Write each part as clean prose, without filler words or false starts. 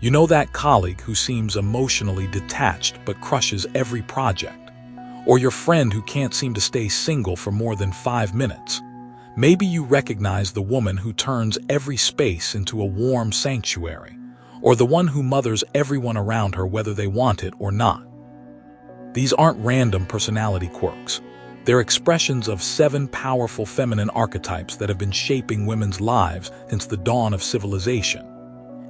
You know that colleague who seems emotionally detached but crushes every project? Or your friend who can't seem to stay single for more than 5 minutes? Maybe you recognize the woman who turns every space into a warm sanctuary, or the one who mothers everyone around her whether they want it or not. These aren't random personality quirks. They're expressions of 7 powerful feminine archetypes that have been shaping women's lives since the dawn of civilization.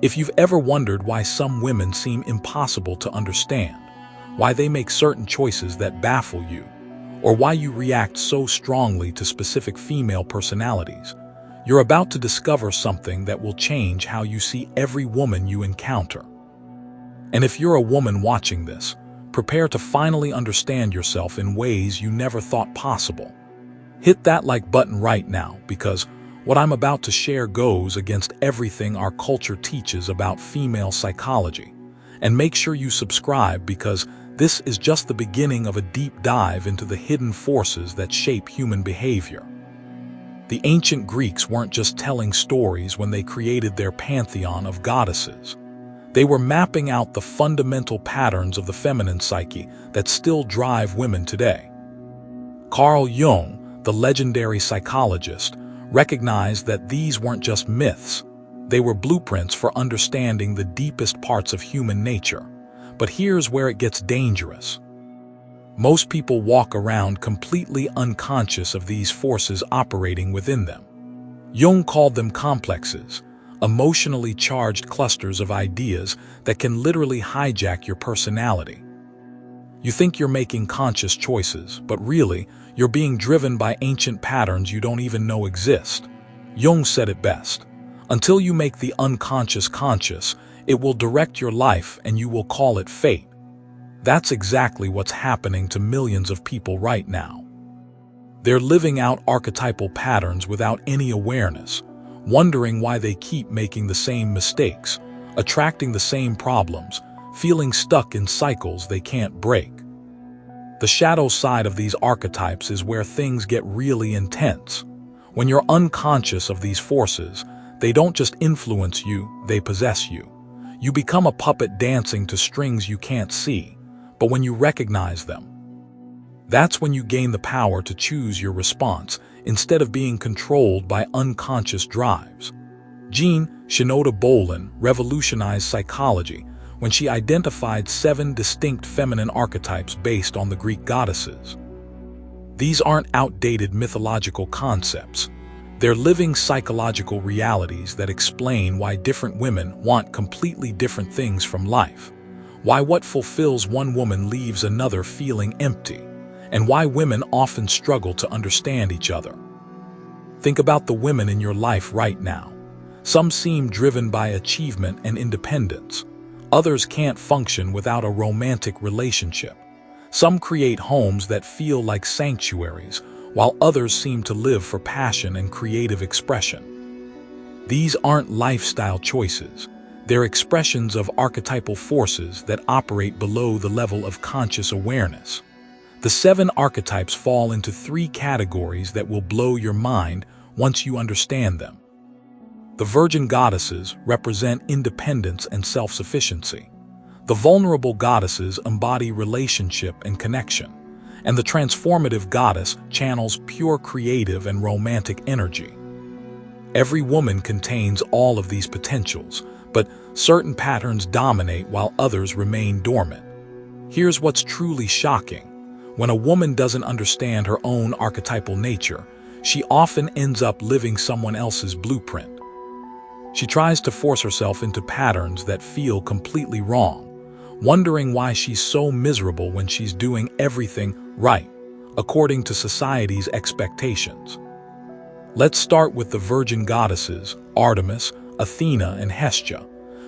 If you've ever wondered why some women seem impossible to understand, why they make certain choices that baffle you, or why you react so strongly to specific female personalities, you're about to discover something that will change how you see every woman you encounter. And if you're a woman watching this, prepare to finally understand yourself in ways you never thought possible. Hit that like button right now, because what I'm about to share goes against everything our culture teaches about female psychology. And make sure you subscribe, because this is just the beginning of a deep dive into the hidden forces that shape human behavior. The ancient Greeks weren't just telling stories when they created their pantheon of goddesses. They were mapping out the fundamental patterns of the feminine psyche that still drive women today. Carl Jung, the legendary psychologist, recognized that these weren't just myths. They were blueprints for understanding the deepest parts of human nature. But here's where it gets dangerous. Most people walk around completely unconscious of these forces operating within them. Jung called them complexes, emotionally charged clusters of ideas that can literally hijack your personality. You think you're making conscious choices, but really, you're being driven by ancient patterns you don't even know exist. Jung said it best: until you make the unconscious conscious, it will direct your life and you will call it fate. That's exactly what's happening to millions of people right now. They're living out archetypal patterns without any awareness, wondering why they keep making the same mistakes, attracting the same problems, feeling stuck in cycles they can't break. The shadow side of these archetypes is where things get really intense. When you're unconscious of these forces, they don't just influence you, they possess you. You become a puppet dancing to strings you can't see, but when you recognize them, that's when you gain the power to choose your response instead of being controlled by unconscious drives. Jean Shinoda Bolen revolutionized psychology when she identified 7 distinct feminine archetypes based on the Greek goddesses. These aren't outdated mythological concepts. They're living psychological realities that explain why different women want completely different things from life, why what fulfills one woman leaves another feeling empty, and why women often struggle to understand each other. Think about the women in your life right now. Some seem driven by achievement and independence. Others can't function without a romantic relationship. Some create homes that feel like sanctuaries, while others seem to live for passion and creative expression. These aren't lifestyle choices. They're expressions of archetypal forces that operate below the level of conscious awareness. The 7 archetypes fall into 3 categories that will blow your mind once you understand them. The virgin goddesses represent independence and self-sufficiency. The vulnerable goddesses embody relationship and connection. And the transformative goddess channels pure creative and romantic energy. Every woman contains all of these potentials, but certain patterns dominate while others remain dormant. Here's what's truly shocking. When a woman doesn't understand her own archetypal nature, she often ends up living someone else's blueprint. She tries to force herself into patterns that feel completely wrong, wondering why she's so miserable when she's doing everything right, according to society's expectations. Let's start with the virgin goddesses, Artemis, Athena, and Hestia.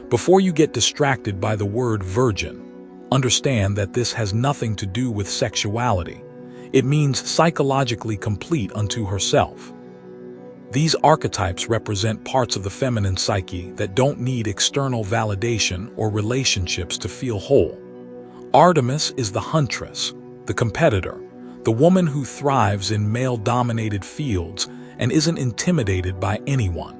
Before you get distracted by the word virgin, understand that this has nothing to do with sexuality. It means psychologically complete unto herself. These archetypes represent parts of the feminine psyche that don't need external validation or relationships to feel whole. Artemis is the huntress, the competitor, the woman who thrives in male-dominated fields and isn't intimidated by anyone.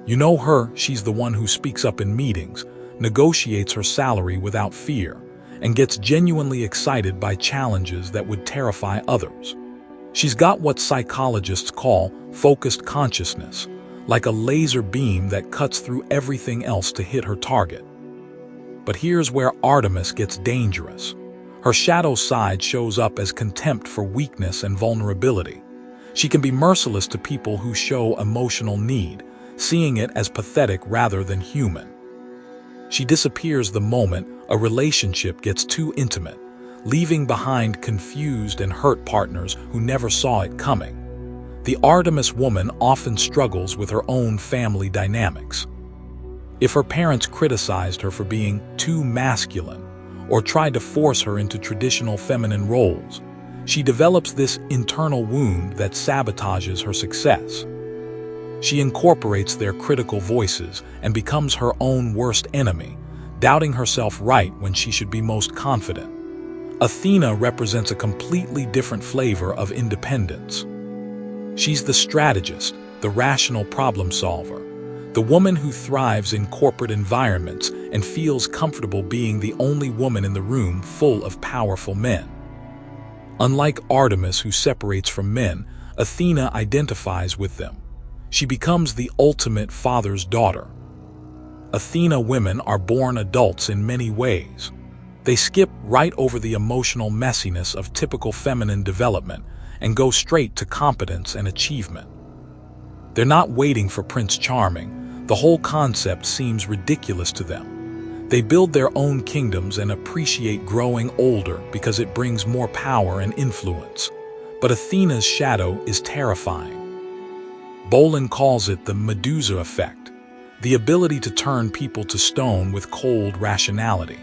You know her, she's the one who speaks up in meetings, negotiates her salary without fear, and gets genuinely excited by challenges that would terrify others. She's got what psychologists call focused consciousness, like a laser beam that cuts through everything else to hit her target. But here's where Artemis gets dangerous. Her shadow side shows up as contempt for weakness and vulnerability. She can be merciless to people who show emotional need, seeing it as pathetic rather than human. She disappears the moment a relationship gets too intimate, leaving behind confused and hurt partners who never saw it coming. The Artemis woman often struggles with her own family dynamics. If her parents criticized her for being too masculine or tried to force her into traditional feminine roles, she develops this internal wound that sabotages her success. She incorporates their critical voices and becomes her own worst enemy, doubting herself right when she should be most confident. Athena represents a completely different flavor of independence. She's the strategist, the rational problem solver, the woman who thrives in corporate environments and feels comfortable being the only woman in the room full of powerful men. Unlike Artemis, who separates from men, Athena identifies with them. She becomes the ultimate father's daughter. Athena women are born adults in many ways. They skip right over the emotional messiness of typical feminine development and go straight to competence and achievement. They're not waiting for Prince Charming. The whole concept seems ridiculous to them. They build their own kingdoms and appreciate growing older because it brings more power and influence. But Athena's shadow is terrifying. Bolin calls it the Medusa effect, the ability to turn people to stone with cold rationality.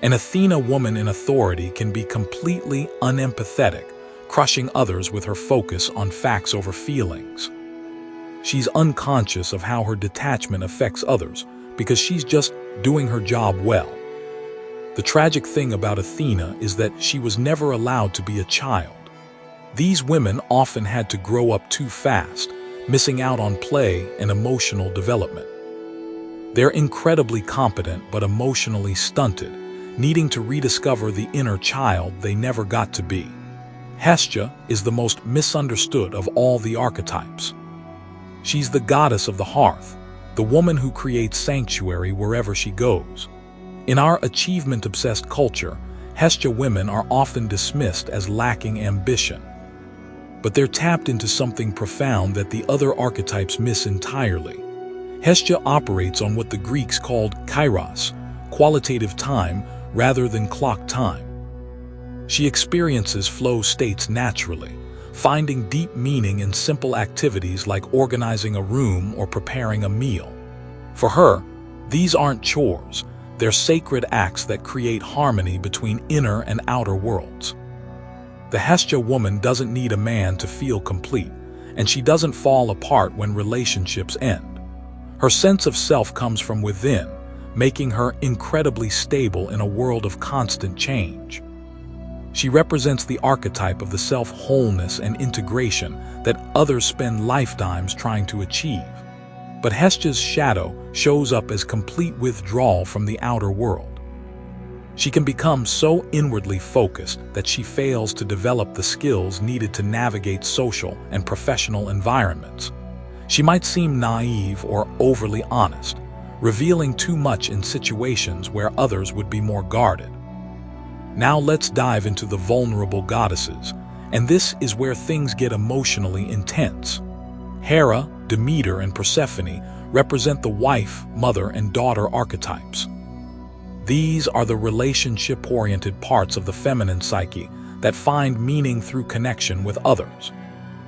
An Athena woman in authority can be completely unempathetic, crushing others with her focus on facts over feelings. She's unconscious of how her detachment affects others because she's just doing her job well. The tragic thing about Athena is that she was never allowed to be a child. These women often had to grow up too fast, missing out on play and emotional development. They're incredibly competent but emotionally stunted, needing to rediscover the inner child they never got to be. Hestia is the most misunderstood of all the archetypes. She's the goddess of the hearth, the woman who creates sanctuary wherever she goes. In our achievement-obsessed culture, Hestia women are often dismissed as lacking ambition. But they're tapped into something profound that the other archetypes miss entirely. Hestia operates on what the Greeks called kairos, qualitative time rather than clock time. She experiences flow states naturally, finding deep meaning in simple activities like organizing a room or preparing a meal. For her, these aren't chores, they're sacred acts that create harmony between inner and outer worlds. The Hestia woman doesn't need a man to feel complete, and she doesn't fall apart when relationships end. Her sense of self comes from within, making her incredibly stable in a world of constant change. She represents the archetype of the self-wholeness and integration that others spend lifetimes trying to achieve. But Hestia's shadow shows up as complete withdrawal from the outer world. She can become so inwardly focused that she fails to develop the skills needed to navigate social and professional environments. She might seem naive or overly honest, revealing too much in situations where others would be more guarded. Now let's dive into the vulnerable goddesses, and this is where things get emotionally intense. Hera, Demeter, and Persephone represent the wife, mother, and daughter archetypes. These are the relationship-oriented parts of the feminine psyche that find meaning through connection with others.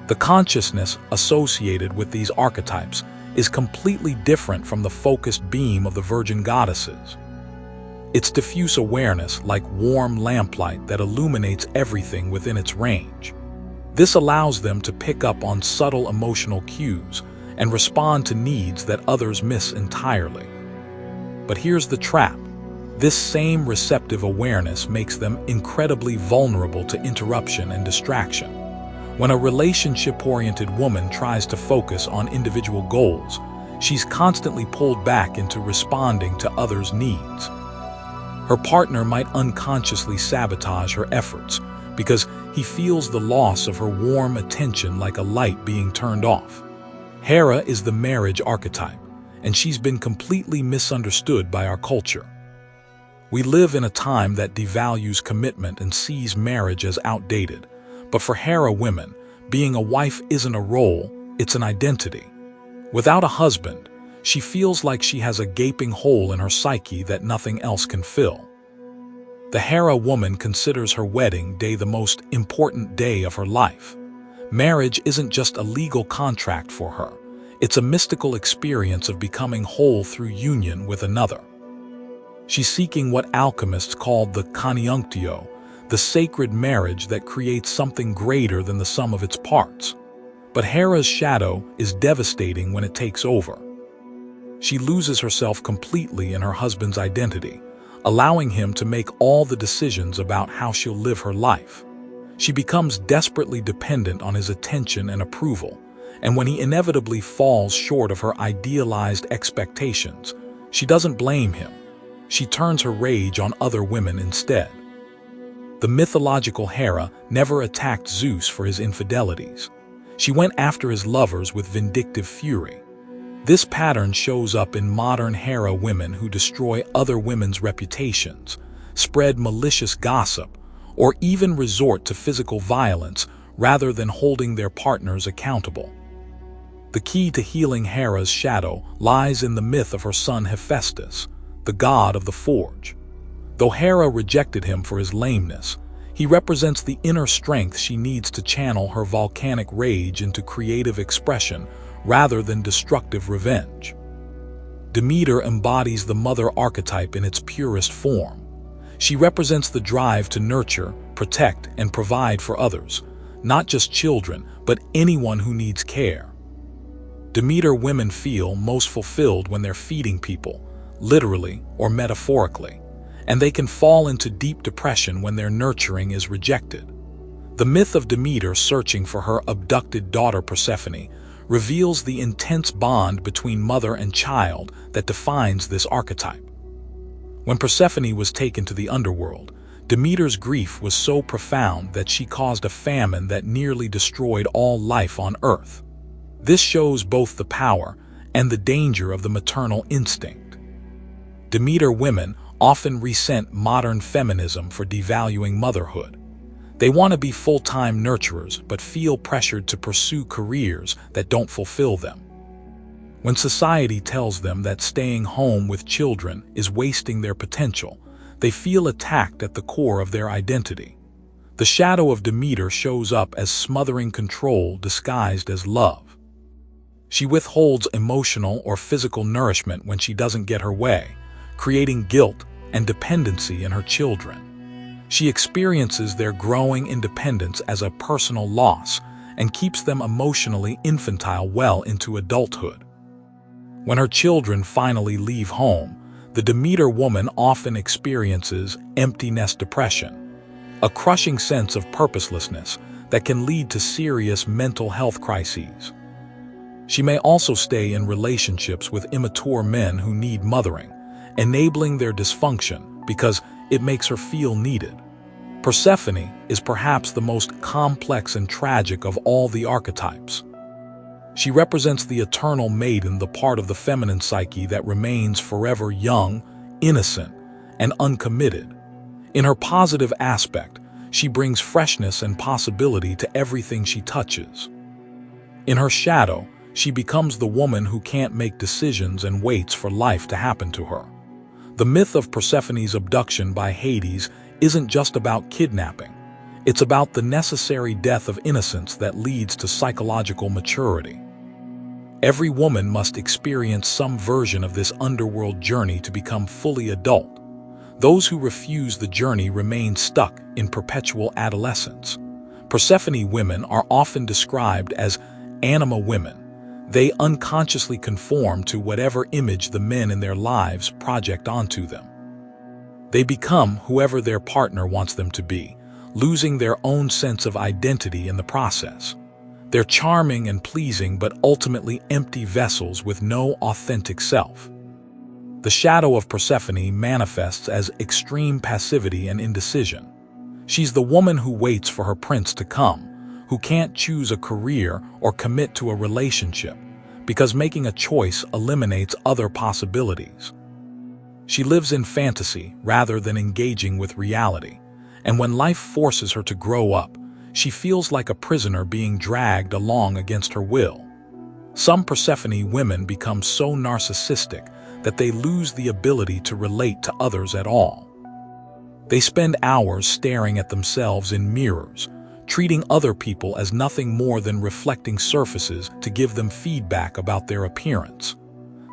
The consciousness associated with these archetypes is completely different from the focused beam of the virgin goddesses. It's diffuse awareness like warm lamplight that illuminates everything within its range. This allows them to pick up on subtle emotional cues and respond to needs that others miss entirely. But here's the trap. This same receptive awareness makes them incredibly vulnerable to interruption and distraction. When a relationship-oriented woman tries to focus on individual goals, She's constantly pulled back into responding to others' needs. Her partner might unconsciously sabotage her efforts because he feels the loss of her warm attention like a light being turned off. Hera is the marriage archetype, and she's been completely misunderstood by our culture. We live in a time that devalues commitment and sees marriage as outdated. But for Hera women, being a wife isn't a role, it's an identity. Without a husband, she feels like she has a gaping hole in her psyche that nothing else can fill. The Hera woman considers her wedding day the most important day of her life. Marriage isn't just a legal contract for her. It's a mystical experience of becoming whole through union with another. She's seeking what alchemists called the conjunctio, the sacred marriage that creates something greater than the sum of its parts. But Hera's shadow is devastating when it takes over. She loses herself completely in her husband's identity, allowing him to make all the decisions about how she'll live her life. She becomes desperately dependent on his attention and approval, and when he inevitably falls short of her idealized expectations, she doesn't blame him. She turns her rage on other women instead. The mythological Hera never attacked Zeus for his infidelities. She went after his lovers with vindictive fury. This pattern shows up in modern Hera women who destroy other women's reputations, spread malicious gossip, or even resort to physical violence rather than holding their partners accountable. The key to healing Hera's shadow lies in the myth of her son Hephaestus, the god of the forge. Though Hera rejected him for his lameness, he represents the inner strength she needs to channel her volcanic rage into creative expression rather than destructive revenge. Demeter embodies the mother archetype in its purest form. She represents the drive to nurture, protect, and provide for others, not just children, but anyone who needs care. Demeter women feel most fulfilled when they're feeding people, literally or metaphorically, and they can fall into deep depression when their nurturing is rejected. The myth of Demeter searching for her abducted daughter Persephone reveals the intense bond between mother and child that defines this archetype. When Persephone was taken to the underworld, Demeter's grief was so profound that she caused a famine that nearly destroyed all life on Earth. This shows both the power and the danger of the maternal instinct. Demeter women often resent modern feminism for devaluing motherhood. They want to be full-time nurturers but feel pressured to pursue careers that don't fulfill them. When society tells them that staying home with children is wasting their potential, they feel attacked at the core of their identity. The shadow of Demeter shows up as smothering control disguised as love. She withholds emotional or physical nourishment when she doesn't get her way, creating guilt and dependency in her children. She experiences their growing independence as a personal loss and keeps them emotionally infantile well into adulthood. When her children finally leave home, the Demeter woman often experiences empty nest depression, a crushing sense of purposelessness that can lead to serious mental health crises. She may also stay in relationships with immature men who need mothering, enabling their dysfunction because it makes her feel needed. Persephone is perhaps the most complex and tragic of all the archetypes. She represents the eternal maiden, the part of the feminine psyche that remains forever young, innocent, and uncommitted. In her positive aspect, she brings freshness and possibility to everything she touches. In her shadow, she becomes the woman who can't make decisions and waits for life to happen to her. The myth of Persephone's abduction by Hades isn't just about kidnapping. It's about the necessary death of innocence that leads to psychological maturity. Every woman must experience some version of this underworld journey to become fully adult. Those who refuse the journey remain stuck in perpetual adolescence. Persephone women are often described as anima women. They unconsciously conform to whatever image the men in their lives project onto them. They become whoever their partner wants them to be, losing their own sense of identity in the process. They're charming and pleasing but ultimately empty vessels with no authentic self. The shadow of Persephone manifests as extreme passivity and indecision. She's the woman who waits for her prince to come, who can't choose a career or commit to a relationship, because making a choice eliminates other possibilities. She lives in fantasy rather than engaging with reality, and when life forces her to grow up, she feels like a prisoner being dragged along against her will. Some Persephone women become so narcissistic that they lose the ability to relate to others at all. They spend hours staring at themselves in mirrors, treating other people as nothing more than reflecting surfaces to give them feedback about their appearance.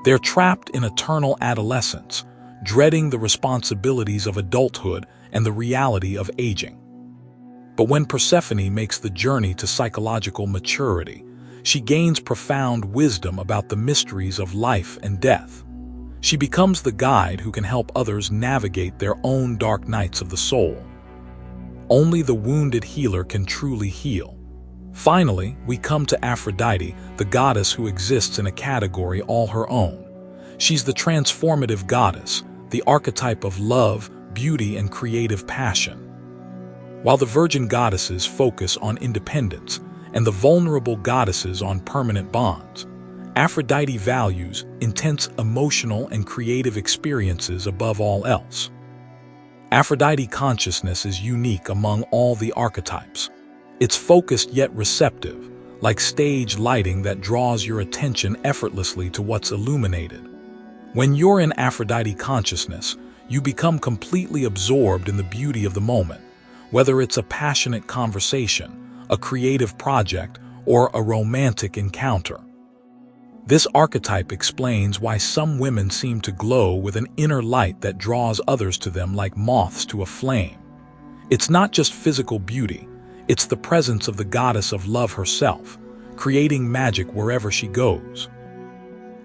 They're trapped in eternal adolescence, dreading the responsibilities of adulthood and the reality of aging. But when Persephone makes the journey to psychological maturity, she gains profound wisdom about the mysteries of life and death. She becomes the guide who can help others navigate their own dark nights of the soul. Only the wounded healer can truly heal. Finally, we come to Aphrodite, the goddess who exists in a category all her own. She's the transformative goddess, the archetype of love, beauty, and creative passion. While the virgin goddesses focus on independence and the vulnerable goddesses on permanent bonds, Aphrodite values intense emotional and creative experiences above all else. Aphrodite consciousness is unique among all the archetypes. It's focused yet receptive, like stage lighting that draws your attention effortlessly to what's illuminated. When you're in Aphrodite consciousness, you become completely absorbed in the beauty of the moment, whether it's a passionate conversation, a creative project, or a romantic encounter. This archetype explains why some women seem to glow with an inner light that draws others to them like moths to a flame. It's not just physical beauty, it's the presence of the goddess of love herself, creating magic wherever she goes.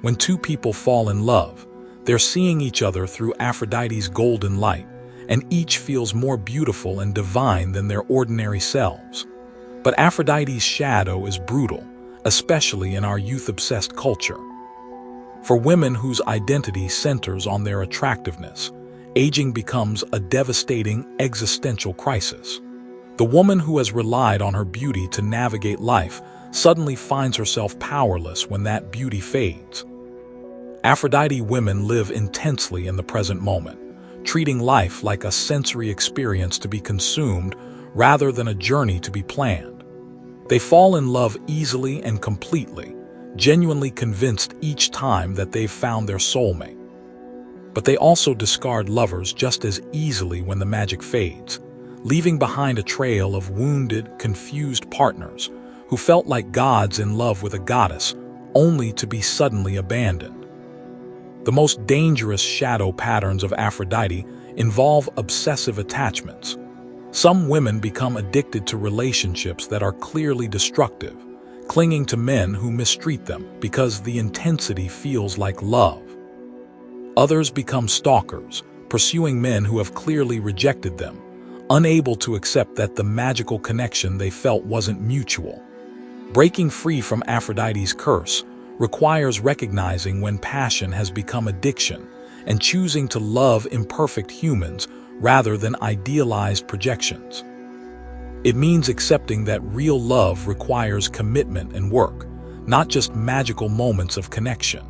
When two people fall in love, they're seeing each other through Aphrodite's golden light, and each feels more beautiful and divine than their ordinary selves. But Aphrodite's shadow is brutal, especially in our youth-obsessed culture. For women whose identity centers on their attractiveness, aging becomes a devastating existential crisis. The woman who has relied on her beauty to navigate life suddenly finds herself powerless when that beauty fades. Aphrodite women live intensely in the present moment, treating life like a sensory experience to be consumed rather than a journey to be planned. They fall in love easily and completely, genuinely convinced each time that they've found their soulmate. But they also discard lovers just as easily when the magic fades, leaving behind a trail of wounded, confused partners who felt like gods in love with a goddess, only to be suddenly abandoned. The most dangerous shadow patterns of Aphrodite involve obsessive attachments. Some women become addicted to relationships that are clearly destructive, clinging to men who mistreat them because the intensity feels like love. Others become stalkers, pursuing men who have clearly rejected them, unable to accept that the magical connection they felt wasn't mutual. Breaking free from Aphrodite's curse requires recognizing when passion has become addiction and choosing to love imperfect humans rather than idealized projections. It means accepting that real love requires commitment and work, not just magical moments of connection.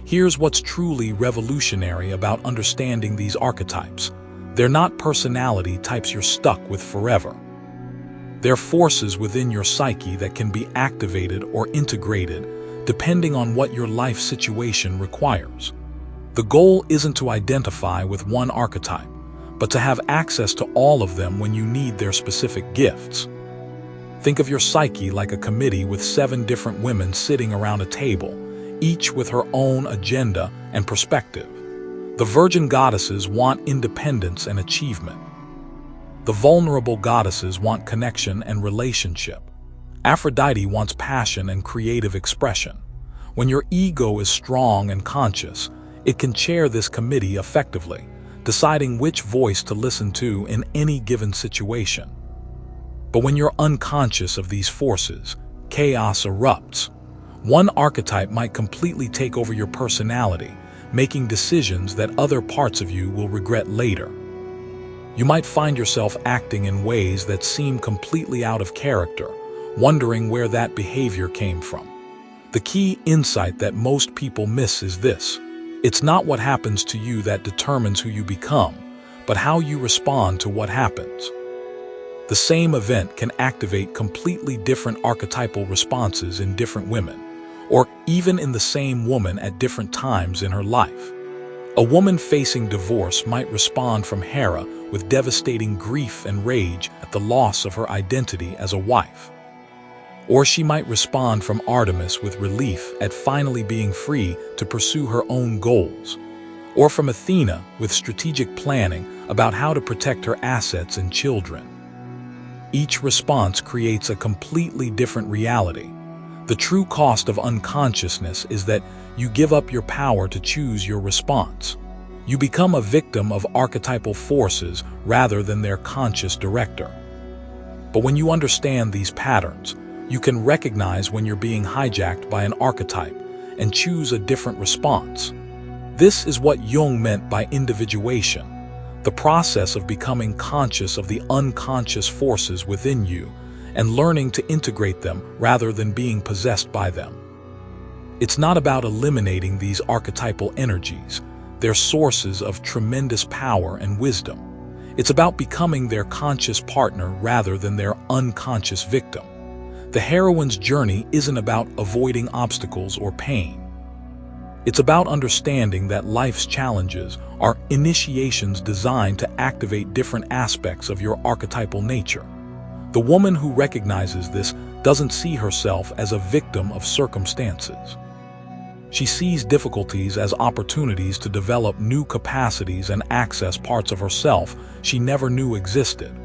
Here's what's truly revolutionary about understanding these archetypes. They're not personality types you're stuck with forever. They're forces within your psyche that can be activated or integrated depending on what your life situation requires. The goal isn't to identify with one archetype, but to have access to all of them when you need their specific gifts. Think of your psyche like a committee with 7 different women sitting around a table, each with her own agenda and perspective. The virgin goddesses want independence and achievement. The vulnerable goddesses want connection and relationship. Aphrodite wants passion and creative expression. When your ego is strong and conscious, it can chair this committee effectively, deciding which voice to listen to in any given situation. But when you're unconscious of these forces, chaos erupts. One archetype might completely take over your personality, making decisions that other parts of you will regret later. You might find yourself acting in ways that seem completely out of character, wondering where that behavior came from. The key insight that most people miss is this: it's not what happens to you that determines who you become, but how you respond to what happens. The same event can activate completely different archetypal responses in different women, or even in the same woman at different times in her life. A woman facing divorce might respond from Hera with devastating grief and rage at the loss of her identity as a wife. Or she might respond from Artemis with relief at finally being free to pursue her own goals. Or from Athena with strategic planning about how to protect her assets and children. Each response creates a completely different reality. The true cost of unconsciousness is that you give up your power to choose your response. You become a victim of archetypal forces rather than their conscious director. But when you understand these patterns, you can recognize when you're being hijacked by an archetype and choose a different response. This is what Jung meant by individuation, the process of becoming conscious of the unconscious forces within you and learning to integrate them rather than being possessed by them. It's not about eliminating these archetypal energies, they're sources of tremendous power and wisdom. It's about becoming their conscious partner rather than their unconscious victim. The heroine's journey isn't about avoiding obstacles or pain. It's about understanding that life's challenges are initiations designed to activate different aspects of your archetypal nature. The woman who recognizes this doesn't see herself as a victim of circumstances. She sees difficulties as opportunities to develop new capacities and access parts of herself she never knew existed.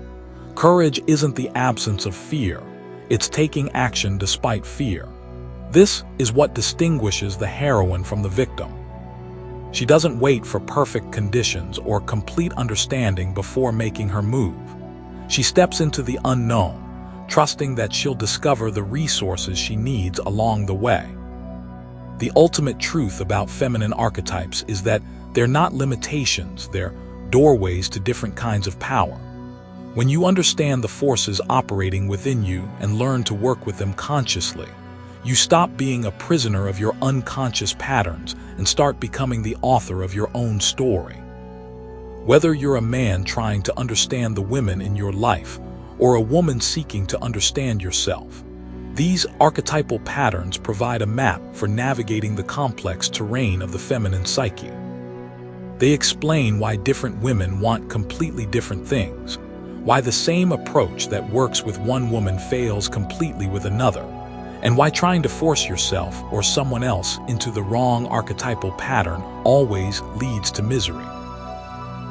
Courage isn't the absence of fear, it's taking action despite fear. This is what distinguishes the heroine from the victim. She doesn't wait for perfect conditions or complete understanding before making her move. She steps into the unknown, trusting that she'll discover the resources she needs along the way. The ultimate truth about feminine archetypes is that they're not limitations, they're doorways to different kinds of power. When you understand the forces operating within you and learn to work with them consciously, you stop being a prisoner of your unconscious patterns and start becoming the author of your own story. Whether you're a man trying to understand the women in your life or a woman seeking to understand yourself, these archetypal patterns provide a map for navigating the complex terrain of the feminine psyche. They explain why different women want completely different things, why the same approach that works with one woman fails completely with another, and why trying to force yourself or someone else into the wrong archetypal pattern always leads to misery.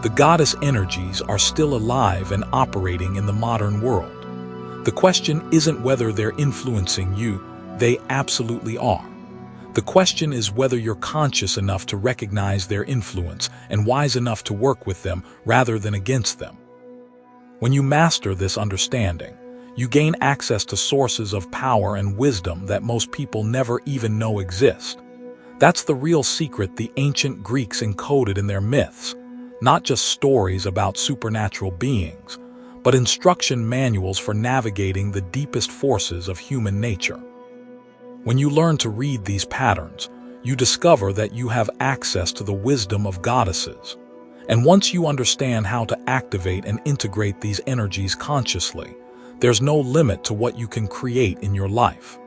The goddess energies are still alive and operating in the modern world. The question isn't whether they're influencing you, they absolutely are. The question is whether you're conscious enough to recognize their influence and wise enough to work with them rather than against them. When you master this understanding, you gain access to sources of power and wisdom that most people never even know exist. That's the real secret the ancient Greeks encoded in their myths, not just stories about supernatural beings, but instruction manuals for navigating the deepest forces of human nature. When you learn to read these patterns, you discover that you have access to the wisdom of goddesses. And once you understand how to activate and integrate these energies consciously, there's no limit to what you can create in your life.